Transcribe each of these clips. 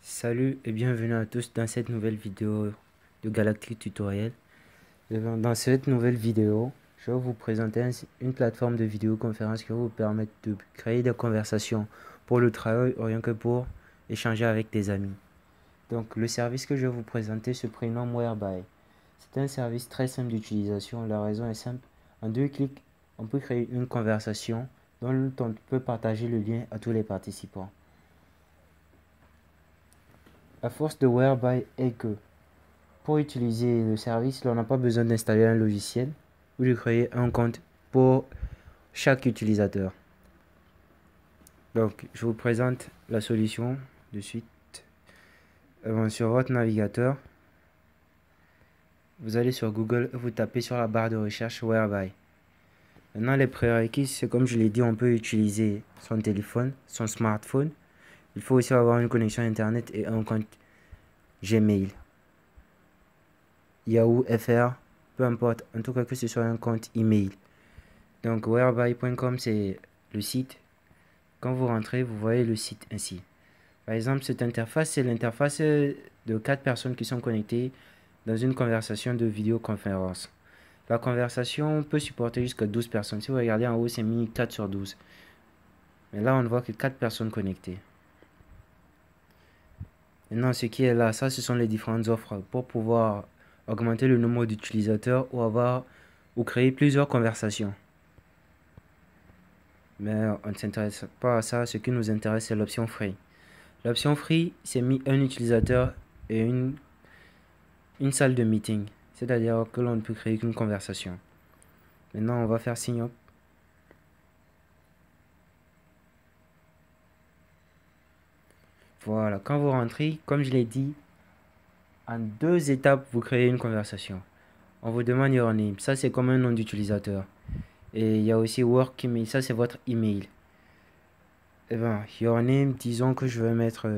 Salut et bienvenue à tous dans cette nouvelle vidéo de Galactic Tutoriel. Dans cette nouvelle vidéo, je vais vous présenter une plateforme de vidéoconférence qui va vous permettre de créer des conversations pour le travail ou rien que pour échanger avec des amis. Donc le service que je vais vous présenter se prénomme Whereby. C'est un service très simple d'utilisation. La raison est simple. En 2 clics, on peut créer une conversation dont on peut partager le lien à tous les participants. La force de Whereby est que pour utiliser le service, on n'a pas besoin d'installer un logiciel ou de créer un compte pour chaque utilisateur. Donc, je vous présente la solution de suite. Sur votre navigateur, vous allez sur Google et vous tapez sur la barre de recherche Whereby. Maintenant, les prérequis, c'est comme je l'ai dit, on peut utiliser son téléphone, son smartphone. Il faut aussi avoir une connexion Internet et un compte Gmail. Yahoo, FR, peu importe, en tout cas que ce soit un compte email. Donc whereby.com c'est le site. Quand vous rentrez, vous voyez le site ainsi. Par exemple, cette interface, c'est l'interface de 4 personnes qui sont connectées dans une conversation de vidéoconférence. La conversation peut supporter jusqu'à 12 personnes. Si vous regardez en haut, c'est mis 4/12. Mais là, on ne voit que 4 personnes connectées. Maintenant, ce qui est là, ça, ce sont les différentes offres pour pouvoir augmenter le nombre d'utilisateurs ou créer plusieurs conversations. Mais on ne s'intéresse pas à ça. Ce qui nous intéresse, c'est l'option free. L'option free, c'est mis un utilisateur et une salle de meeting. C'est-à-dire que l'on ne peut créer qu'une conversation. Maintenant, on va faire sign up. Voilà, quand vous rentrez, comme je l'ai dit, en 2 étapes, vous créez une conversation. On vous demande your name. Ça, c'est comme un nom d'utilisateur. Et il y a aussi work email. Ça, c'est votre email. Et bien, your name, disons que je vais mettre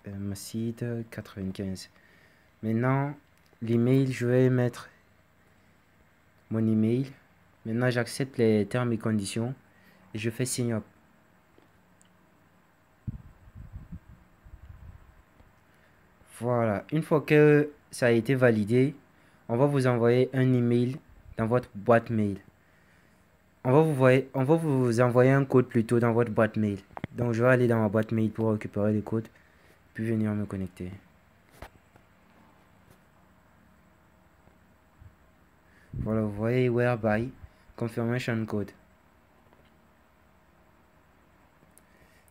ma site 95. Maintenant, l'email, je vais mettre mon email. Maintenant, j'accepte les termes et conditions et je fais sign up. Voilà, une fois que ça a été validé, on va vous envoyer un email dans votre boîte mail. On va vous envoyer un code plutôt dans votre boîte mail. Donc, je vais aller dans ma boîte mail pour récupérer le code, puis venir me connecter. Voilà, vous voyez Whereby Confirmation Code.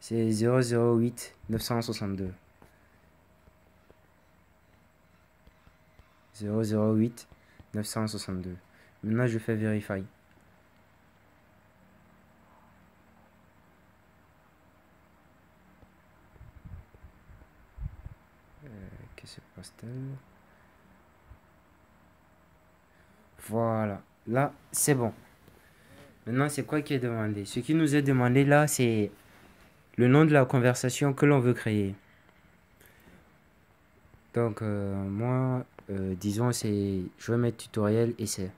C'est 008 962. 008 962. Maintenant, je fais Verify. Que se passe-t-il? Voilà. Là, c'est bon. Maintenant, c'est quoi qui est demandé? Ce qui nous est demandé là, c'est le nom de la conversation que l'on veut créer. Donc, moi, disons, je vais mettre tutoriel essai.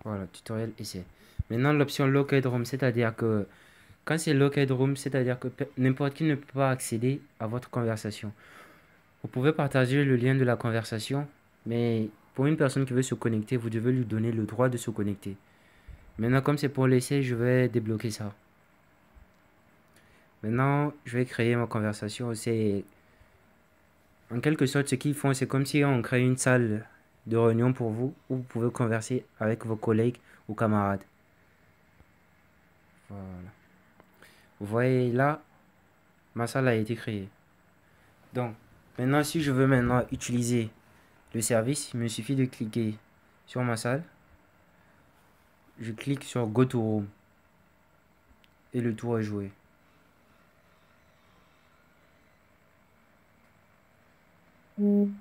Voilà, tutoriel essai. Maintenant, l'option Locked Room, c'est-à-dire que quand c'est Locked Room, c'est-à-dire que n'importe qui ne peut pas accéder à votre conversation. Vous pouvez partager le lien de la conversation, mais pour une personne qui veut se connecter, vous devez lui donner le droit de se connecter. Maintenant, comme c'est pour l'essai, je vais débloquer ça. Maintenant, je vais créer ma conversation. C'est en quelque sorte ce qu'ils font, c'est comme si on crée une salle de réunion pour vous où vous pouvez converser avec vos collègues ou camarades. Voilà. Vous voyez là, ma salle a été créée. Donc, maintenant, si je veux maintenant utiliser le service, il me suffit de cliquer sur ma salle. Je clique sur Go to Room et le tour est joué. Donc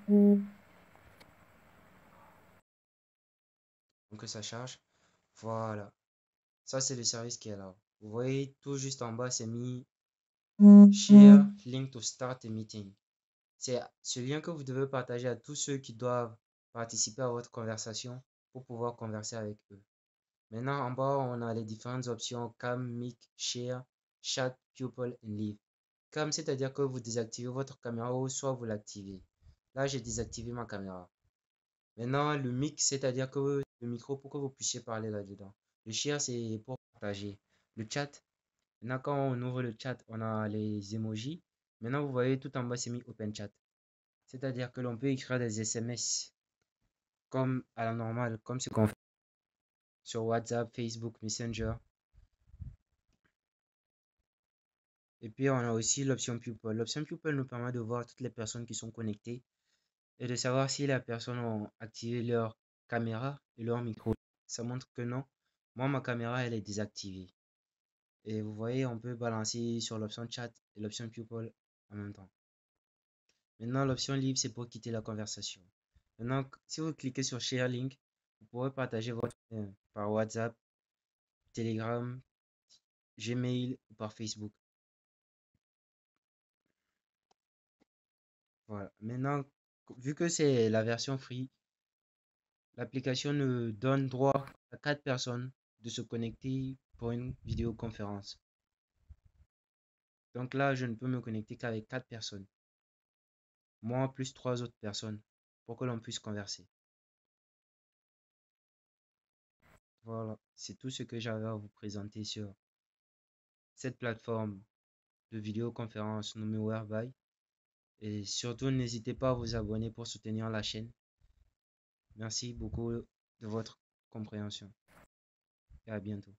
que ça charge. Voilà. Ça, c'est le service qui est là. Vous voyez, tout juste en bas, c'est mis Share link to start a meeting. C'est ce lien que vous devez partager à tous ceux qui doivent participer à votre conversation pour pouvoir converser avec eux. Maintenant, en bas, on a les différentes options Cam, Mic, Share, Chat, Pupil et Leave. Cam, c'est-à-dire que vous désactivez votre caméra ou soit vous l'activez. Là, j'ai désactivé ma caméra. Maintenant, le mic, c'est-à-dire que le micro pour que vous puissiez parler là-dedans. Le share, c'est pour partager. Le chat, maintenant, quand on ouvre le chat, on a les emojis. Maintenant, vous voyez tout en bas, c'est mis Open Chat. C'est-à-dire que l'on peut écrire des SMS comme à la normale, comme ce qu'on fait sur WhatsApp, Facebook, Messenger. Et puis, on a aussi l'option Pupil. L'option Pupil nous permet de voir toutes les personnes qui sont connectées et de savoir si les personnes ont activé leur caméra et leur micro. Ça montre que non. Moi, ma caméra, elle est désactivée. Et vous voyez, on peut balancer sur l'option chat et l'option pupil en même temps. Maintenant, l'option libre, c'est pour quitter la conversation. Maintenant, si vous cliquez sur Share Link, vous pourrez partager votre lien par WhatsApp, Telegram, Gmail ou par Facebook. Voilà. Maintenant, vu que c'est la version free, l'application ne donne droit à 4 personnes de se connecter pour une vidéoconférence. Donc là, je ne peux me connecter qu'avec 4 personnes. Moi plus 3 autres personnes pour que l'on puisse converser. Voilà, c'est tout ce que j'avais à vous présenter sur cette plateforme de vidéoconférence nommée Whereby. Et surtout, n'hésitez pas à vous abonner pour soutenir la chaîne. Merci beaucoup de votre compréhension et à bientôt.